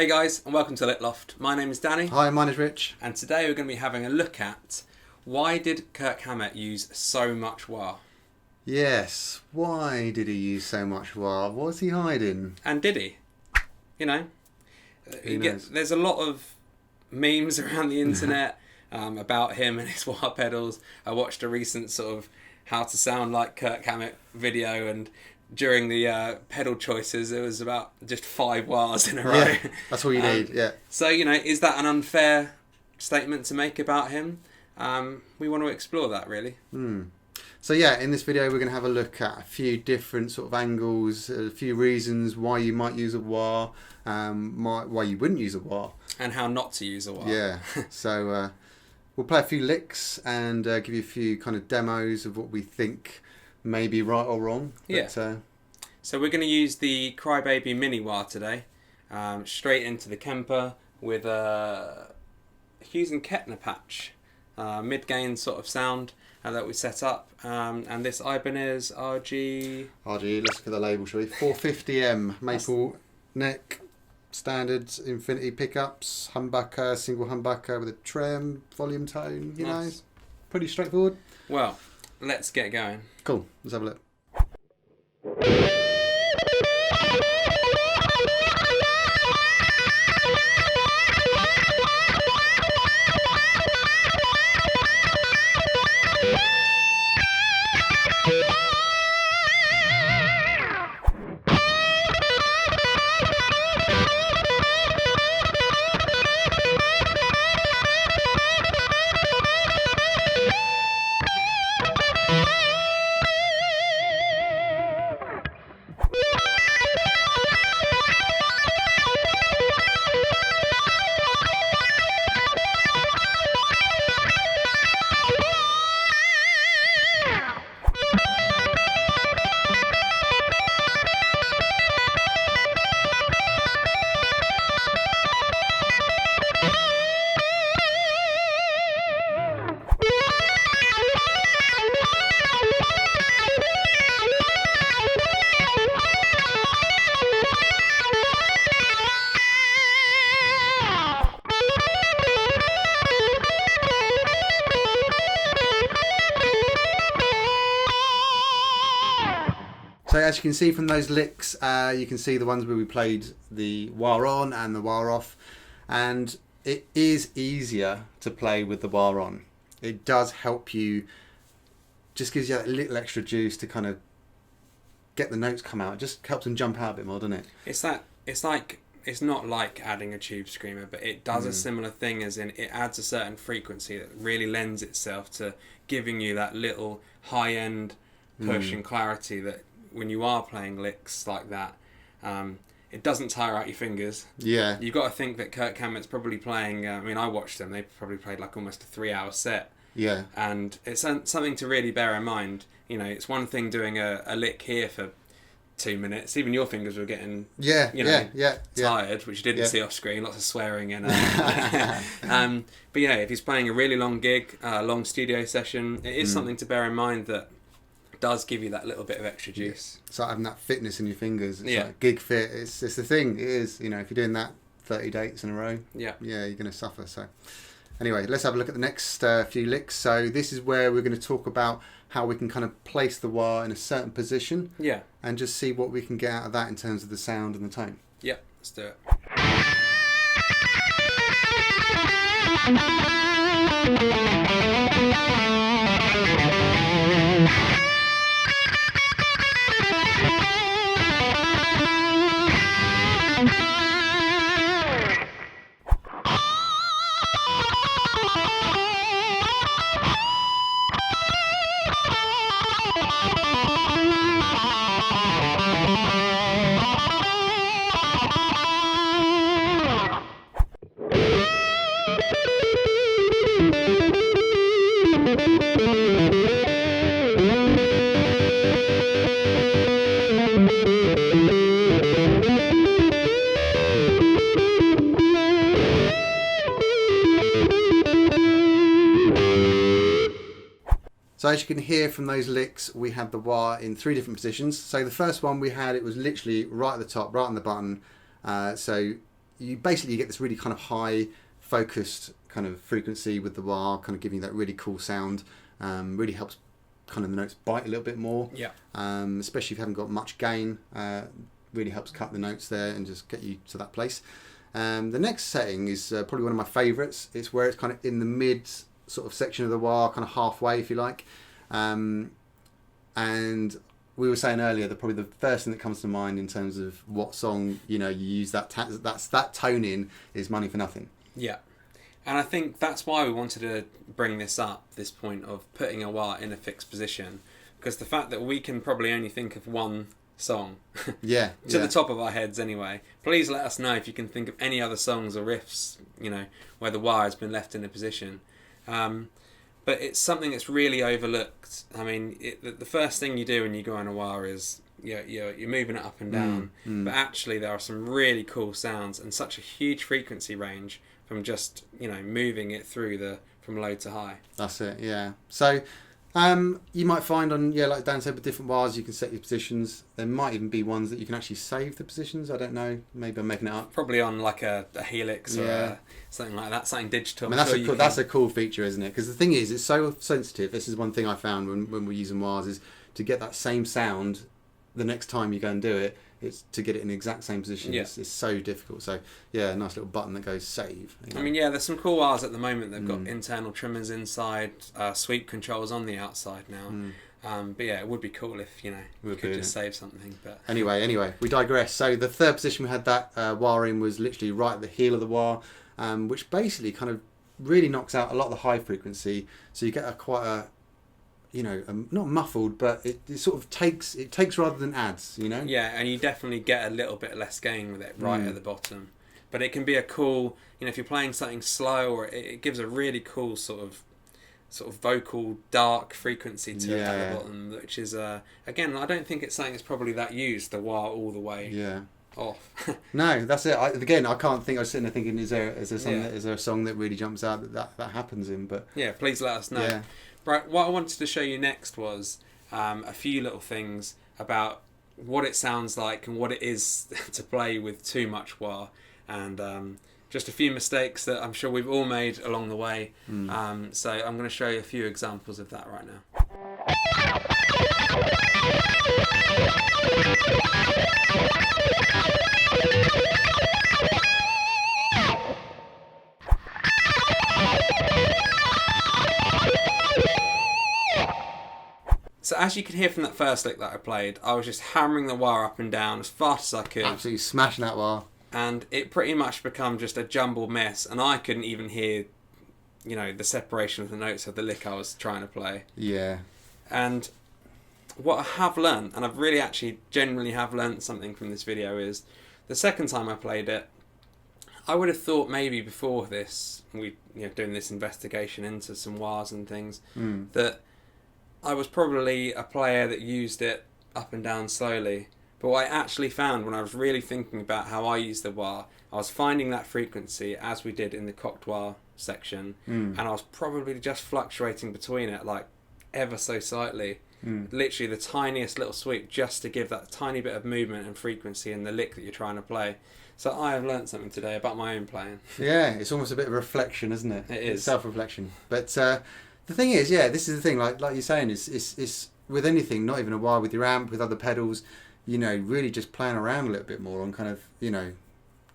Hey guys, and welcome to Lit Loft. My name is Danny. Hi, mine is Rich. And today we're going to be having a look at why did Kirk Hammett use so much wah? Yes, why did he use so much wah? What was he hiding? And did he? You know, there's a lot of memes around the internet about him and his wah pedals. I watched a recent sort of how to sound like Kirk Hammett video, and during the pedal choices, it was about just 5 wahs in a row. Yeah, that's all you need, yeah. So, you know, is that an unfair statement to make about him? We want to explore that, really. So, yeah, in this video, we're going to have a look at a few different sort of angles, a few reasons why you might use a wah, why you wouldn't use a wah. And how not to use a wah. Yeah, so we'll play a few licks and give you a few kind of demos of what we think may be right or wrong. Yeah. So we're going to use the Crybaby Mini Wah today, straight into the Kemper with a Hughes and Kettner patch, mid-gain sort of sound that we set up, and this Ibanez RG, let's look at the label, shall we? 450M, maple neck, standard infinity pickups, humbucker, single humbucker with a trem, volume tone, you know, pretty straightforward. Well, let's get going. Cool, let's have a look. So as you can see from those licks, you can see the ones where we played the wah on and the wah off, and it is easier to play with the wah on. It does help you, just gives you that little extra juice to kind of get the notes come out. It just helps them jump out a bit more, doesn't it? It's not like adding a tube screamer, but it does a similar thing, as in it adds a certain frequency that really lends itself to giving you that little high-end push and clarity that when you are playing licks like that, it doesn't tire out your fingers. Yeah. You've got to think that Kirk Hammett's probably playing, I watched them, they probably played like almost a 3-hour set. Yeah. And it's something to really bear in mind. You know, it's one thing doing a lick here for 2 minutes. Even your fingers were getting, tired, which you didn't see off screen. Lots of swearing and. But if he's playing a really long gig, long studio session, it is something to bear in mind that does give you that little bit of extra juice. It's like having that fitness in your fingers. It's like gig fit. It's the thing. It is. You know, if you're doing that 30 dates in a row, you're going to suffer. So anyway, let's have a look at the next few licks. So this is where we're going to talk about how we can kind of place the wah in a certain position. Yeah. And just see what we can get out of that in terms of the sound and the tone. Yeah, let's do it. So as you can hear from those licks, we had the wah in 3 different positions. So the first one we had, it was literally right at the top, right on the button. So you get this really kind of high focused kind of frequency with the wah, kind of giving you that really cool sound. Really helps kind of the notes bite a little bit more. Yeah. Especially if you haven't got much gain. Really helps cut the notes there and just get you to that place. The next setting is probably one of my favourites. It's where it's kind of in the mid sort of section of the wah, kind of halfway, if you like. And we were saying earlier that probably the first thing that comes to mind in terms of what song you use that tone in is Money for Nothing. Yeah. And I think that's why we wanted to bring this up, this point of putting a wah in a fixed position, because the fact that we can probably only think of one song to the top of our heads anyway. Please let us know if you can think of any other songs or riffs, where the wah has been left in a position. But it's something that's really overlooked. I mean, the first thing you do when you go on a wah is you're moving it up and down. But actually there are some really cool sounds and such a huge frequency range from just moving it through from low to high. That's it. Yeah. So you might find on like Dan said, with different wahs you can set your positions. There might even be ones that you can actually save the positions. I don't know. Maybe I'm making it up. Probably on like a helix or something like that. Something digital. I mean, that's a cool feature, isn't it? Because the thing is, it's so sensitive. This is one thing I found when we're using wahs is to get that same sound the next time you go and do it. It's to get it in the exact same position. Yeah. It's so difficult. So a nice little button that goes save. I mean, there's some cool wahs at the moment. They've got internal trimmers inside, sweep controls on the outside now. But it would be cool if we could just save something. But anyway, we digress. So the third position we had that wah in was literally right at the heel of the wah, which basically kind of really knocks out a lot of the high frequency. So you get quite a not muffled, but it sort of takes rather than adds, Yeah, and you definitely get a little bit less gain with it right at the bottom. But it can be a cool, if you're playing something slow, or it gives a really cool sort of vocal dark frequency to it at the bottom, which is again, I don't think it's something that's probably that used, the wah all the way off. No, that's it. I can't think. I was sitting there thinking, is there a song that really jumps out that happens in? But please let us know. Yeah. Right, what I wanted to show you next was a few little things about what it sounds like and what it is to play with too much wah, and just a few mistakes that I'm sure we've all made along the way. So I'm going to show you a few examples of that right now. So as you can hear from that first lick that I played, I was just hammering the wah up and down as fast as I could. Absolutely smashing that wah. And it pretty much become just a jumbled mess, and I couldn't even hear, the separation of the notes of the lick I was trying to play. Yeah. And what I have learnt, and I've really actually genuinely have learnt something from this video, is the second time I played it, I would have thought maybe before this, doing this investigation into some wahs and things, that I was probably a player that used it up and down slowly. But what I actually found when I was really thinking about how I use the wah, I was finding that frequency as we did in the cocked wah section, and I was probably just fluctuating between it like ever so slightly. Literally the tiniest little sweep just to give that tiny bit of movement and frequency in the lick that you're trying to play. So I have learnt something today about my own playing. Yeah, it's almost a bit of reflection, isn't it? It is. It's self-reflection. But the thing is, this is the thing, like you're saying, it's with anything, not even a wah, with your amp, with other pedals, really just playing around a little bit more on kind of,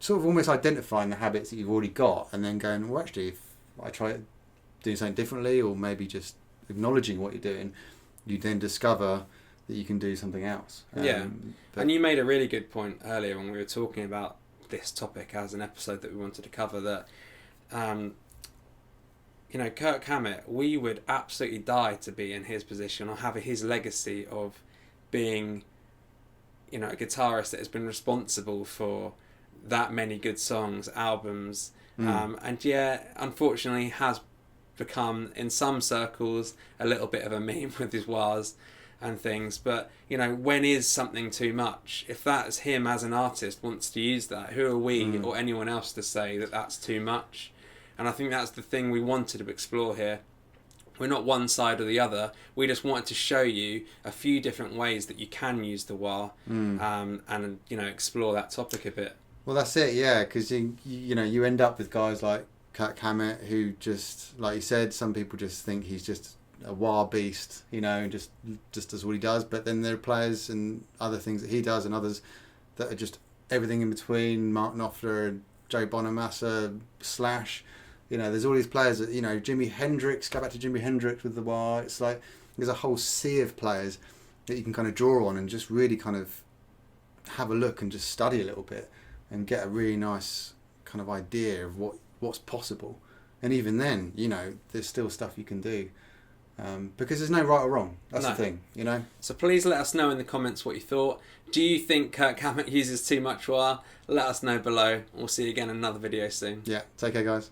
sort of almost identifying the habits that you've already got, and then going, well, actually, if I try doing something differently, or maybe just acknowledging what you're doing, you then discover that you can do something else. And you made a really good point earlier when we were talking about this topic as an episode that we wanted to cover, that Kirk Hammett, we would absolutely die to be in his position or have his legacy of being a guitarist that has been responsible for that many good songs, albums, and unfortunately has become in some circles a little bit of a meme with his wahs and things. But when is something too much? If that's him as an artist wants to use that, who are we or anyone else to say that that's too much? And I think that's the thing we wanted to explore here. We're not one side or the other. We just wanted to show you a few different ways that you can use the wah, and explore that topic a bit. Well, that's it, yeah, because you end up with guys like Kirk Hammett, who just, like you said, some people just think he's just a wild beast, just does what he does. But then there are players and other things that he does, and others that are just everything in between. Mark Knopfler, Joe Bonamassa, Slash. There's all these players that, Jimi Hendrix. Go back to Jimi Hendrix with the wire. It's like there's a whole sea of players that you can kind of draw on and just really kind of have a look and just study a little bit and get a really nice kind of idea of what's possible. And even then, there's still stuff you can do. Because there's no right or wrong. That's the thing, So please let us know in the comments what you thought. Do you think Kirk Hammett uses too much wire? Let us know below. We'll see you again in another video soon. Yeah, take care, guys.